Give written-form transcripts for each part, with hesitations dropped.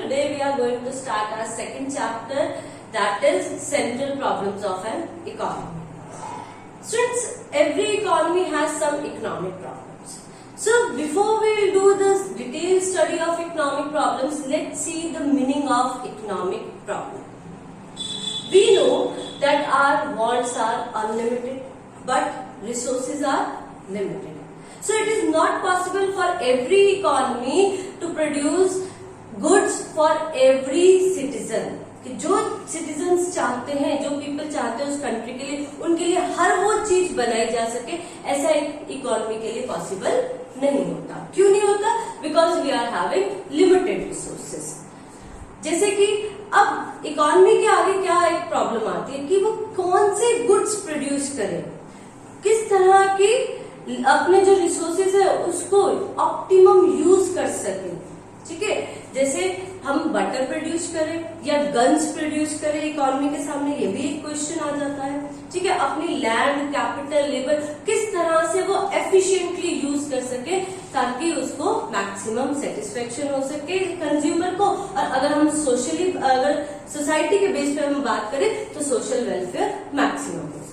Today we are going to start our second chapter, that is central problems of an economy. Students, every economy has some economic problems. So before we will do this detailed study of economic problems, let's see the meaning of economic problem. We know that our wants are unlimited, but resources are limited. So it is not possible for every economy to produce goods for every citizen. कि जो citizens चाहते हैं, जो people चाहते हैं उस country के लिए, उनके लिए हर वो चीज बनाई जा सके, ऐसा एक इकोनॉमी के लिए पॉसिबल नहीं होता. क्यों नहीं होता? Because we are having limited resources. जैसे कि अब इकोनॉमी के आगे क्या एक प्रॉब्लम आती है कि वो कौन से गुड्स प्रोड्यूस करे, किस तरह की अपने जो रिसोर्सेज है उसको ऑप्टिमम यूज कर सके. ठीक है, जैसे हम बटर प्रोड्यूस करें या गन्स प्रोड्यूस करें, इकोनॉमी के सामने ये भी एक क्वेश्चन आ जाता है. ठीक है, अपनी लैंड, कैपिटल, लेबर किस तरह से वो एफिशिएंटली यूज कर सके ताकि उसको मैक्सिमम सेटिस्फेक्शन हो सके कंज्यूमर को. और अगर हम सोशली, अगर सोसाइटी के बेस पे हम बात करें तो सोशल वेलफेयर मैक्सिमम हो सके.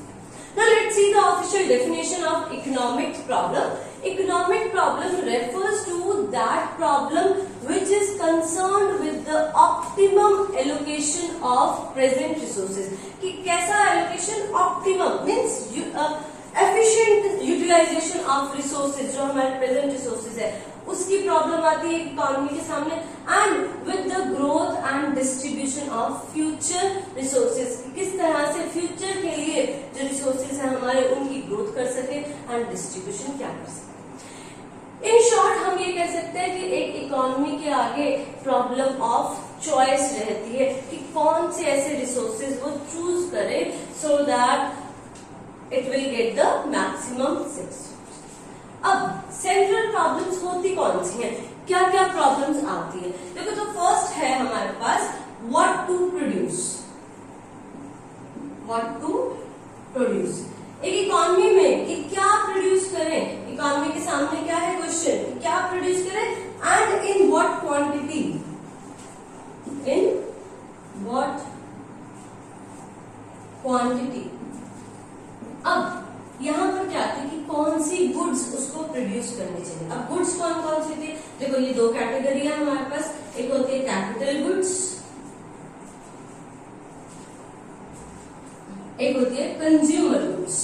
Now let's see the official definition of economic problem. Economic problem refers to that problem which is concerned with the optimum allocation of present resources. कि कैसा allocation? Optimum means efficient utilization of resources, जो हमारे present resources है, उसकी problem आती है economy के सामने. And with the growth and distribution of future resources, किस तरह से फ्यूचर के लिए जो रिसोर्सेज है हमारे उनकी ग्रोथ कर सके एंड डिस्ट्रीब्यूशन क्या कर सके. इन शॉर्ट हम ये कह सकते हैं कि एक इकोनॉमी के आगे प्रॉब्लम ऑफ चॉइस रहती है कि कौन से ऐसे रिसोर्सेज वो चूज करे सो that it will get the maximum satisfaction. अब सेंट्रल प्रॉब्लम्स होती कौन सी हैं, क्या क्या प्रॉब्लम्स आती है? देखो, तो फर्स्ट है हमारे पास what to produce. What to produce एक इकोनॉमी में कि क्या प्रोड्यूस करें. इकोनॉमी के सामने क्या है क्वेश्चन, क्या प्रोड्यूस करें and in what quantity. In what quantity. अब यहाँ पर क्या आती है कि कौन सी गुड्स उसको प्रोड्यूस करनी चाहिए. अब गुड्स कौन कौन सी थी? देखो, ये दो कैटेगरी है हमारे पास. एक होती है कैपिटल गुड्स, एक होती है कंज्यूमर गुड्स.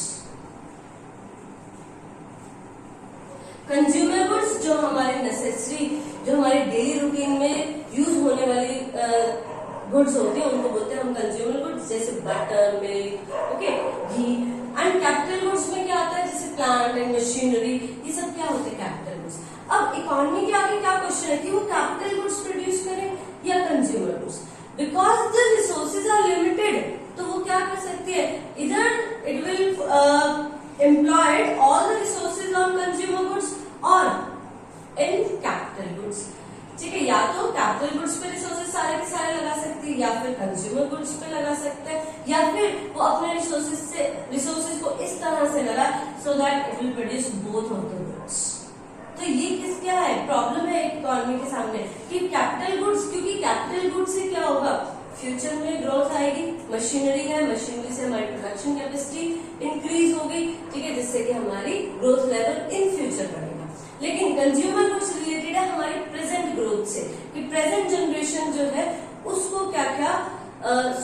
कंज्यूमर गुड्स जो हमारे नेसेसरी, जो हमारे डेली रूटीन में यूज होने वाली गुड्स होती है उनको बोलते हैं हम कंज्यूमर गुड्स, जैसे butter, milk, okay, ghee. And capital goods में क्या आता है, जैसे प्लांट एंड मशीनरी, ये सब क्या होते हैं कैपिटल गुड्स. अब इकोनॉमी के आगे क्या क्वेश्चन है कि वो कैपिटल गुड्स प्रोड्यूस करें या consumer goods. Because the resources are limited, तो वो क्या कर सकती है, इधर it will employed all the resources on consumer goods और इन कैपिटल गुड्स. ठीक है, या तो कैपिटल गुड्स पे रिसोर्सेज सारे के सारे लगा सकती है या फिर कंज्यूमर गुड्स पे लगा सकते हैं, या फिर वो अपने रिसोर्सेज को इस तरह से लगा सो that it will produce both of the goods. तो ये किस क्या है प्रॉब्लम है इकोनॉमी के सामने कि कैपिटल गुड्स, क्योंकि कैपिटल गुड्स से क्या होगा, फ्यूचर में ग्रोथ आएगी. मशीनरी है, मशीनरी से हमारी प्रोडक्शन कैपेसिटी इंक्रीज होगी. ठीक है, जिससे कि हमारी ग्रोथ लेवल इन फ्यूचर बढ़ेगा. लेकिन कंज्यूमर गुड्स रिलेटेड है हमारी प्रेजेंट ग्रोथ से कि प्रेजेंट जनरेशन जो है उसको क्या क्या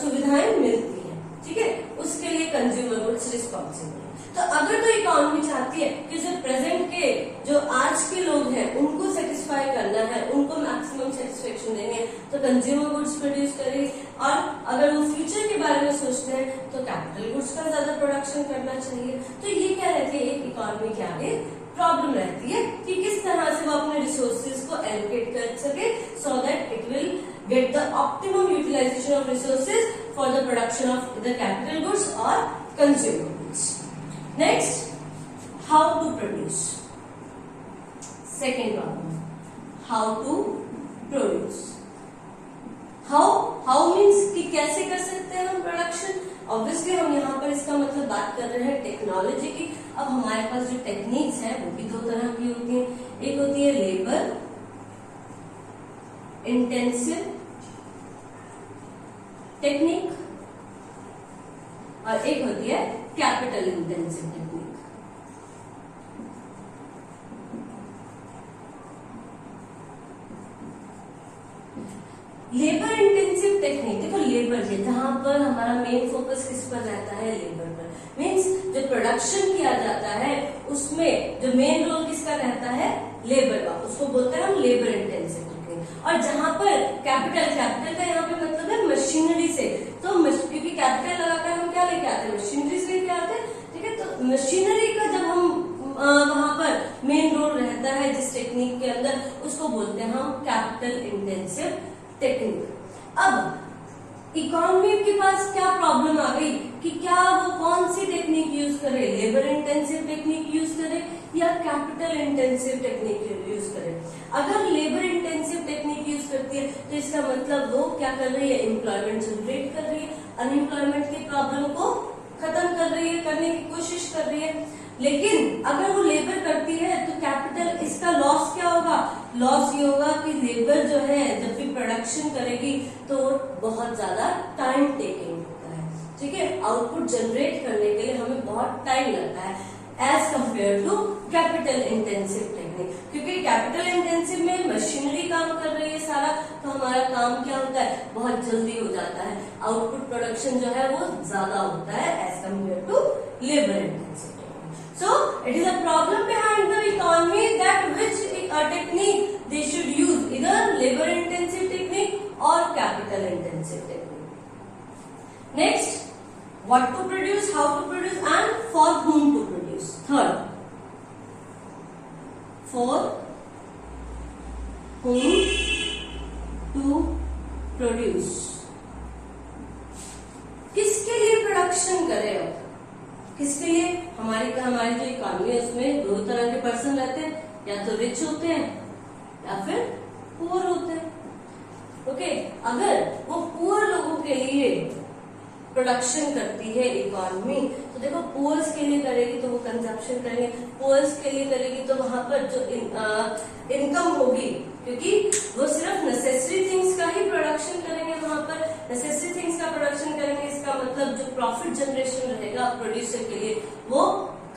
सुविधाएं मिलती है. ठीक है, उसके लिए कंज्यूमर गुड्स रिस्पॉन्सिबल है. तो अगर तो इकोनॉमी चाहती है कि जो प्रेजेंट के, जो आज के लोग हैं उनको सेटिस्फाई करना है, उनको मैक्सिमम सेटिस्फेक्शन देंगे, तो कंज्यूमर गुड्स प्रोड्यूस करेगी. और अगर वो फ्यूचर के बारे में सोचते हैं तो कैपिटल गुड्स का ज्यादा प्रोडक्शन करना चाहिए. तो ये क्या रहती है एक इकोनॉमी के आगे प्रॉब्लम रहती है कि किस तरह से वो अपने रिसोर्सेज को एलोकेट कर सके so that it will get the optimum utilisation of resources for the production of the capital goods और consumer goods. Next, how to produce. Second problem, how to produce. How means कि कैसे कर सकते हैं हम production. Obviously हम यहाँ पर इसका मतलब बात कर रहे हैं टेक्नोलॉजी की. अब हमारे पास जो टेक्निक्स है वो भी दो तरह की होती है. एक होती है लेबर इंटेंसिव टेक्निक और एक होती है capital intensive technique. Labour intensive technique, देखो लेबर है जहां पर हमारा मेन फोकस किस पर रहता है, लेबर पर। मीन्स जो प्रोडक्शन किया जाता है उसमें जो मेन रोल किसका रहता है, लेबर का, उसको बोलते हैं हम लेबर इंटेंसिव टेक्निक। और जहां पर कैपिटल का यहाँ पे मतलब है मशीनरी से, तो क्योंकि कैपिटल लगाकर हम क्या लेके आते हैं, मशीनरी से लेके आते हैं, ठीक है। तो मशीनरी का जब हम वहां पर मेन रोल रहता है जिस टेक्निक के अंदर, उसको बोलते हैं हम कैपिटल इंटेंसिव टेक्निक। अब इकोनॉमी के पास क्या प्रॉब्लम आ गई कि क्या वो कौन सी टेक्निक यूज करे, लेबर इंटेंसिव टेक्निक यूज करे या कैपिटल इंटेंसिव टेक्निक यूज करे। अगर लेबर इंटेंसिव टेक्निक यूज करती है तो इसका मतलब वो क्या कर रही है, एम्प्लॉयमेंट जनरेट कर रही है, अनएम्प्लॉयमेंट की प्रॉब्लम को खत्म कर रही है, करने की कोशिश कर रही है। लेकिन अगर वो लेबर करती है तो कैपिटल, इसका लॉस क्या होगा, लॉस ये होगा कि लेबर जो है जब भी प्रोडक्शन करेगी तो बहुत ज्यादा टाइम टेकिंग होता है, ठीक है। आउटपुट जनरेट करने के लिए हमें बहुत टाइम लगता है as compare to capital intensive technique, क्योंकि कैपिटल इंटेंसिव में मशीनरी काम कर रही है सारा, तो हमारा काम क्या होता है, बहुत जल्दी हो जाता है, आउटपुट प्रोडक्शन जो है वो ज्यादा होता है as compare to labour intensive. So it is a problem behind the economy that which technique they should use, either labor intensive technique or capital intensive technique. Next, what to produce, how to produce and for whom to produce. Third, for whom to produce. किसके लिए production करें, अब किसके लिए, हमारी जो economy है उसमें दो तरह के पर्सन रहते हैं, या तो रिच होते हैं या फिर पुअर होते हैं। ओके, अगर वो पुअर लोगों के लिए प्रोडक्शन करती है इकोनॉमी, तो देखो पुअर्स के लिए करेगी तो वो कंजप्शन करेंगे, पुअर्स के लिए करेगी तो वहां पर जो इनकम होगी, क्योंकि वो सिर्फ नेसेसरी थिंग्स का ही प्रोडक्शन करेंगे, वहां पर नेसेसरी थिंग्स का प्रोडक्शन करेंगे, इसका मतलब जो प्रॉफिट जनरेशन रहेगा प्रोड्यूसर के लिए वो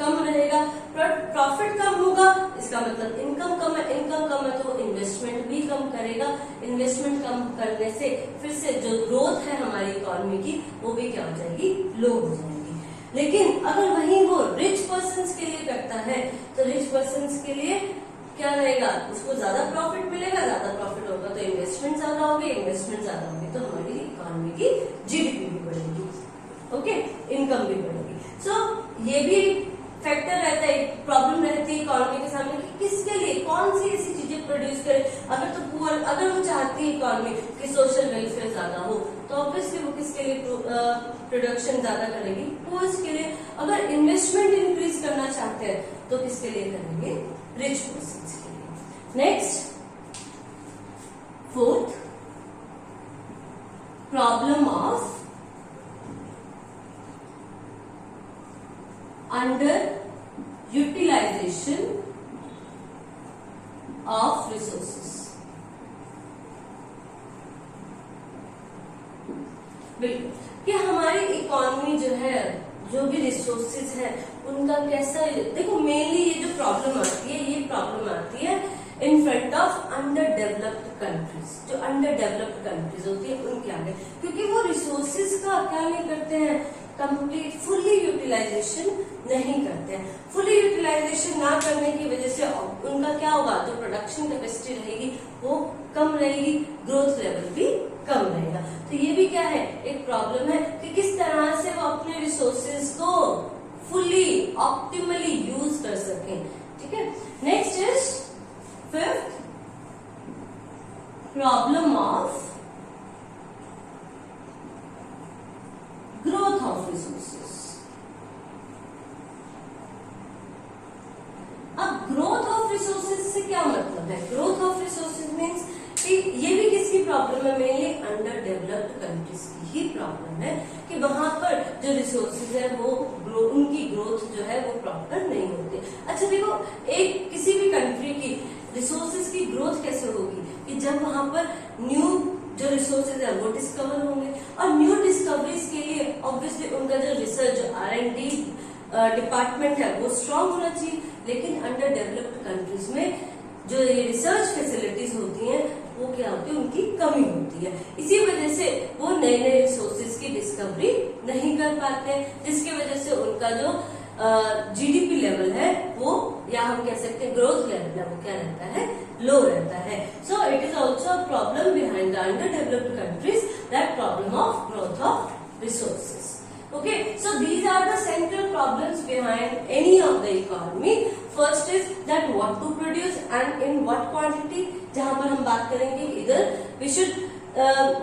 कम रहेगा। प्रॉफिट कम होगा इसका मतलब इनकम कम है, इनकम कम है तो इन्वेस्टमेंट भी कम करेगा, इन्वेस्टमेंट कम करने से फिर से जो ग्रोथ है हमारी इकोनॉमी की वो भी क्या हो जाएगी, लो हो जाएगी। लेकिन अगर वही वो रिच पर्सन्स के लिए करता है तो रिच पर्सन्स के लिए क्या रहेगा, उसको ज्यादा प्रॉफिट मिलेगा, ज्यादा प्रॉफिट होगा तो इन्वेस्टमेंट ज्यादा होगी, इन्वेस्टमेंट ज्यादा होगी तो हमारी इकोनॉमी की जीडीपी भी बढ़ेगी, ओके, इनकम भी बढ़ेगी। सो ये भी फैक्टर रहता है, प्रॉब्लम रहती है इकोनॉमी के सामने कि किसके लिए कौन सी ऐसी चीजें प्रोड्यूस करे। अगर तो पुअर, अगर वो चाहती है इकोनॉमी कि सोशल वेलफेयर ज्यादा हो तो ऑब्वियसली वो किसके लिए प्रोडक्शन ज्यादा करेगी, पुअर्स के लिए। अगर इन्वेस्टमेंट इंक्रीज करना चाहते हैं तो किसके लिए करेंगे, रिच पर्सन्स के लिए। Next, fourth, problem of under utilisation of resources. बिल्कुल, कि हमारी इकोनॉमी जो है, जो भी रिसोर्सेज है उनका कैसा, देखो मेनली ये जो प्रॉब्लम आती है, ये प्रॉब्लम आती है in front of under developed countries. जो अंडर डेवलप्ड कंट्रीज होती है उनके आगे, क्योंकि वो रिसोर्सेज का क्या नहीं करते हैं, कंप्लीट फुली यूटिलाइजेशन नहीं करते हैं। फुली यूटिलाइजेशन ना करने की वजह से उनका क्या होगा, जो प्रोडक्शन कैपेसिटी रहेगी वो कम रहेगी, ग्रोथ लेवल भी कम रहेगा। तो ये भी क्या है, एक प्रॉब्लम है कि किस तरह से वो अपने रिसोर्सेज को फुली ऑप्टिमली यूज कर सकें, ठीक है। Next is fifth, problem of growth of resources. अब ग्रोथ ऑफ रिसोर्सेज से क्या मतलब है, ग्रोथ ऑफ रिसोर्सेज मीन्स कि ये भी किसकी प्रॉब्लम है, मेनली अंडर डेवलप्ड कंट्रीज की ही प्रॉब्लम है कि वहां पर जो रिसोर्सेज है वो उनकी ग्रोथ जो है वो प्रॉपर नहीं होती। अच्छा देखो, एक किसी भी कंट्री की रिसोर्सेज की ग्रोथ कैसे होगी कि जब वहां पर न्यू जो जो रिसोर्सेज है वो डिस्कवर होंगे, और न्यू डिस्कवरीज के लिए ऑब्वियसली उनका जो रिसर्च, जो R&D डिपार्टमेंट है वो स्ट्रांग होना चाहिए। लेकिन अंडर डेवलप्ड कंट्रीज में जो ये रिसर्च फैसिलिटीज होती हैं वो क्या होती है, उनकी कमी होती है। इसी वजह से वो नए नए रिसोर्सेज की डिस्कवरी नहीं कर पाते, जिसकी वजह से उनका जो GDP लेवल है वो, या हम कह सकते हैं ग्रोथ लेवल है, वो क्या रहता है, लो रहता है। So it is also a problem behind the under developed countries, that problem of growth of resources. Okay, so these are the central problems behind any of the economy. First is that what to produce and in what quantity. जहाँ पर हम बात करेंगे इधर we should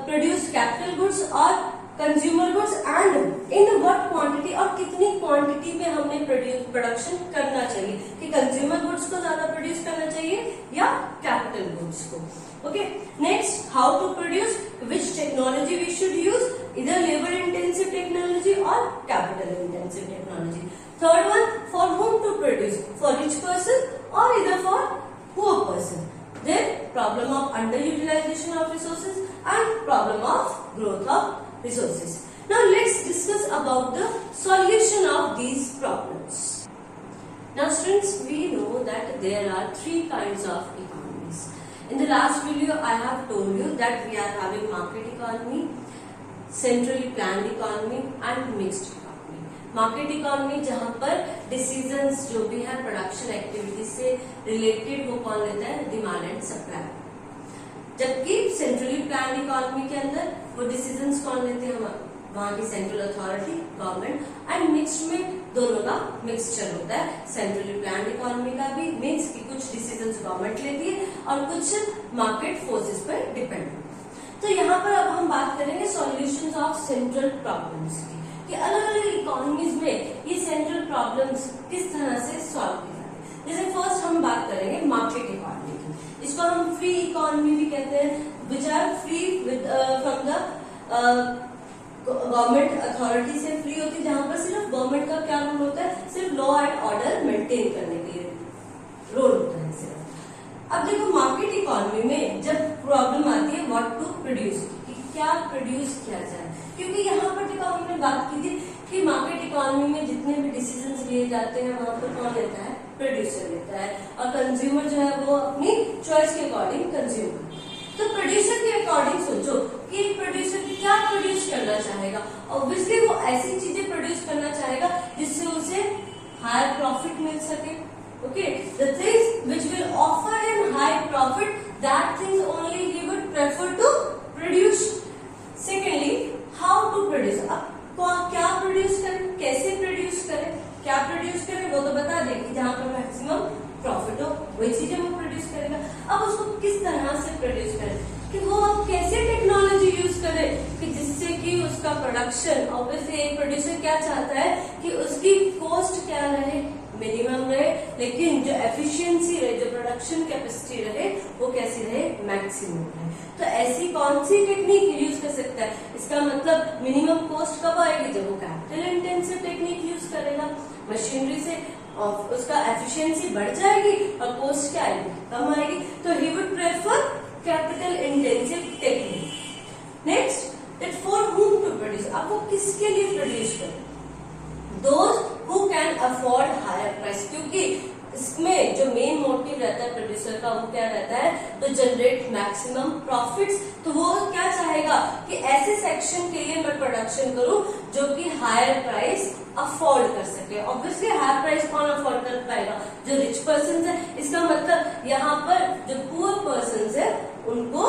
produce capital goods और consumer goods and in what quantity, और कितनी quantity में हमने प्रोडक्शन करना चाहिए, कि कंज्यूमर गुड्स को ज्यादा प्रोड्यूस करना चाहिए या कैपिटल गुड्स को। Okay, next how to produce, which technology we should use, इधर लेबर इंटेंसिव टेक्नोलॉजी और capital intensive technology. Third one, for whom to produce, for rich person और इधर for poor person. Then problem of under utilisation of resources and problem of growth of resources. Now let's discuss about the solution of these problems. Now students, we know that there are three kinds of economies. In the last video I have told you that we are having market economy, centrally planned economy and mixed economy. Market economy जहाँ पर decisions जो भी है production activity से related वो कौन लेता है, डिमांड एंड सप्लाई। जबकि सेंट्रली प्लान इकोनॉमी के अंदर वो डिसीजंस कौन लेते हैं, वहां की central authority, government, and mixed में दोनों का मिक्सचर होता है। सेंट्रली प्लान इकोनॉमी का भी मीन्स कि कुछ डिसीजंस गवर्नमेंट लेती है और कुछ मार्केट फोर्सेस पर डिपेंड होता है। तो यहाँ पर अब हम बात करेंगे सॉल्यूशंस ऑफ सेंट्रल प्रॉब्लम्स की, कि अलग अलग इकोनॉमीज में ये सेंट्रल प्रॉब्लम्स किस तरह से सॉल्व किए जाते हैं। जैसे फर्स्ट हम बात करेंगे मार्केट इकोनॉमी की, इसको हम फ्री इकोनॉमी भी कहते हैं, which are free from the government authority से फ्री होती है, जहां पर सिर्फ गवर्नमेंट का क्या रोल होता है, सिर्फ लॉ एंड ऑर्डर मेंटेन करने के लिए रोल होता है सिर्फ। अब देखो मार्केट इकोनॉमी में जब प्रॉब्लम आती है व्हाट टू प्रोड्यूस, कि क्या प्रोड्यूस किया जाए, क्योंकि यहाँ पर देखो हमने बात की थी कि मार्केट इकोनॉमी में जितने भी डिसीजंस लिए जाते हैं वहां पर कौन लेता है, प्रोड्यूसर लेता है, और कंज्यूमर जो है वो अपनी चॉइस के अकॉर्डिंग कंज्यूम करता है। तो प्रोड्यूसर के अकॉर्डिंग सोचो कि प्रोड्यूसर क्या प्रोड्यूस करना चाहेगा, ऑब्वियसली वो ऐसी चीजें प्रोड्यूस करना चाहेगा जिससे उसे हायर प्रॉफिट मिल सके। Okay, the things which will offer him high profit, that things only he would prefer to produce. Secondly, how to produce, अब क्या प्रोड्यूस करें, कैसे प्रोड्यूस करें, क्या प्रोड्यूस करें वो तो बता दें, जहां पर मैक्सिमम प्रॉफिट हो वही चीजें वो प्रोड्यूस करेगा। अब उसको किस तरह से प्रोड्यूस करें, कि वो अब कैसे टेक्नोलॉजी यूज करे कि जिससे कि उसका प्रोडक्शन, ऑब्वियसली एक प्रोड्यूसर क्या चाहता है कि उसकी कॉस्ट क्या रहे, मिनिमम रहे, लेकिन जो एफिशिएंसी रहे, जो प्रोडक्शन कैपेसिटी रहे वो कैसी रहे, मैक्सिमम रहे। तो ऐसी कौन सी टेक्निक यूज कर सकता है, इसका मतलब मिनिमम कॉस्ट कब आएगी, जब वो कैपिटल इंटेंसिव टेक्निक यूज करेगा, मशीनरी से उसका एफिशिएंसी बढ़ जाएगी और कॉस्ट क्या आएगी, कम आएगी। तो he would prefer capital intensive technique. Next, that for whom to produce, अब वो किसके लिए प्रोड्यूस करें, those who can afford higher price, क्योंकि इसमें जो मेन मोटिव रहता है प्रोड्यूसर का वो क्या रहता है, तो जनरेट मैक्सिमम प्रॉफिट्स। तो वो क्या चाहेगा कि ऐसे सेक्शन के लिए मैं प्रोडक्शन करूं जो कि हायर प्राइस अफोर्ड कर सके। ऑब्वियसली हायर प्राइस कौन अफोर्ड कर पाएगा, जो रिच पर्सन है। इसका मतलब यहाँ पर जो पुअर पर्सन है उनको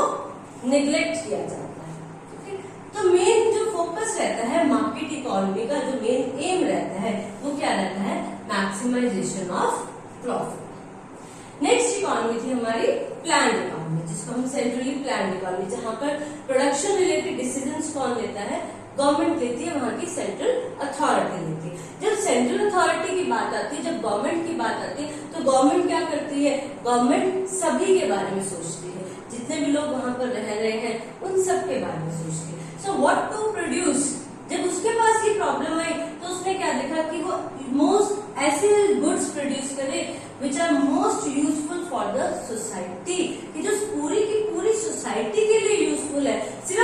निग्लेक्ट किया जाता है। तो मेन जो फोकस रहता है मार्केट इकोनॉमी का, जो मेन एम रहता है वो क्या रहता है, maximisation of profit. Next economy थी हमारी प्लान इकोनॉमी, जिसको हम सेंट्रली प्लान इकोनॉमी, जहां पर प्रोडक्शन रिलेटेड डिसीजंस कौन लेता है, गवर्नमेंट लेती है, वहां की सेंट्रल अथॉरिटी लेती है। जब सेंट्रल अथॉरिटी की बात आती है, जब गवर्नमेंट की बात आती है, तो गवर्नमेंट क्या करती है, गवर्नमेंट सभी के बारे में सोचती है, जितने भी लोग वहां पर रह रहे हैं उन सब के बारे में सोचती है। सो व्हाट टू प्रोड्यूस, जब उसके पास ये प्रॉब्लम आई तो उसने क्या देखा कि वो मोस्ट ऐसे गुड्स प्रोड्यूस करे which are most useful for the society, कि जो पूरी की पूरी सोसाइटी के लिए यूजफुल है, सिर्फ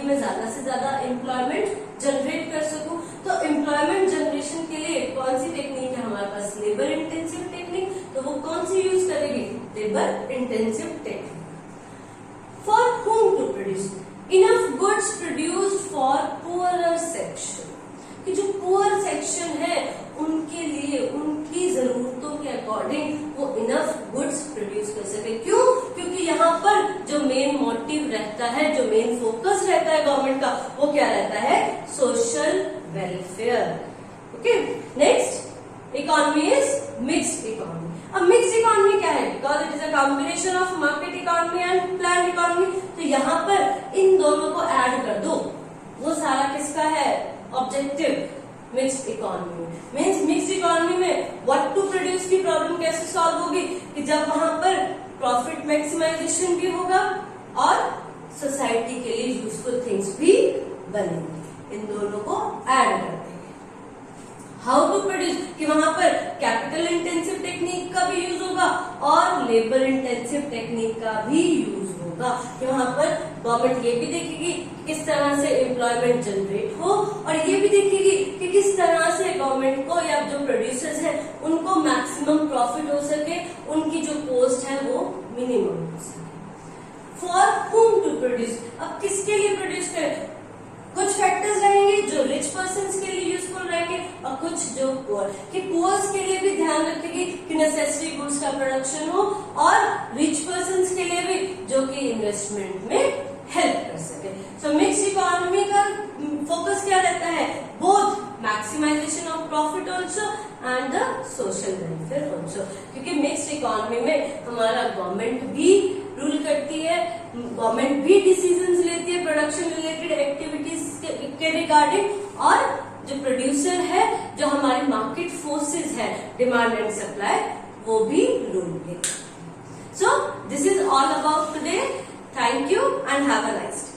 मैं ज्यादा से ज्यादा एम्प्लॉयमेंट जनरेट कर सकूं। तो एम्प्लॉयमेंट जनरेशन के लिए कौन सी टेक्निक है हमारे पास? Labour intensive technique. तो वो कौन सी यूज करेगी? Labour intensive technique. For whom to produce enough goods produced for poorer section, कि जो पुअर सेक्शन है उनके लिए उनकी जरूरतों के अकॉर्डिंग वो इनफ गुड्स प्रोड्यूस कर सके। क्यों? क्योंकि यहाँ पर जो मेन मोटिव रहता है, जो मेन फोकस रहता है गवर्नमेंट का, वो क्या रहता है? Social welfare. Okay, next economy is mixed economy. अब मिक्स्ड इकोनॉमी क्या है? Because it is a combination of market economy and plan economy. तो यहाँ पर इन दोनों को ऐड कर दो, वो सारा किसका है? Objective mixed economy. Means mixed economy में व्हाट टू प्रोड्यूस की प्रॉब्लम कैसे सॉल्व होगी? कि जब वहां पर प्रॉफिट मैक्सिमाइजेशन भी होगा और सोसाइटी के लिए यूजफुल थिंग्स भी बनेंगे। इन दोनों को ऐड करते हैं। हाउ टू प्रोड्यूस, कि वहां पर कैपिटल इंटेंसिव टेक्निक का भी यूज होगा और लेबर इंटेंसिव टेक्निक का भी यूज होगा। कि वहां पर गवर्नमेंट ये भी देखेगी किस तरह से एम्प्लॉयमेंट जनरेट हो और ये भी देखेगी कि किस तरह से गवर्नमेंट को या जो प्रोड्यूसर्स हैं उनको मैक्सिमम प्रॉफिट हो सके, उनकी जो कॉस्ट है वो मिनिमम हो सके। फॉर whom टू प्रोड्यूस, अब किसके लिए प्रोड्यूस करें? कुछ फैक्टर्स रहेंगे जो रिच पर्सन्स के लिए यूजफुल रहेंगे और कुछ जो पुअर। कि पुअर्स के लिए भी ध्यान रखेगी कि नेसेसरी गुड्स का प्रोडक्शन हो और रिच पर्सन्स के लिए भी जो कि इन्वेस्टमेंट में हेल्प कर सके। सो मिक्स्ड इकोनॉमी का फोकस क्या रहता है? Both maximisation of profit also and the social welfare also. क्योंकि मिक्स्ड इकोनॉमी में हमारा गवर्नमेंट भी रूल करती है, गवर्नमेंट भी डिसीजंस लेती है प्रोडक्शन रिलेटेड एक्टिविटीज के रिगार्डिंग, और जो प्रोड्यूसर है, जो हमारी मार्केट फोर्सेस है, डिमांड एंड सप्लाई, वो भी रूल लेते हैं। So this is all about today. Thank you and have a nice day.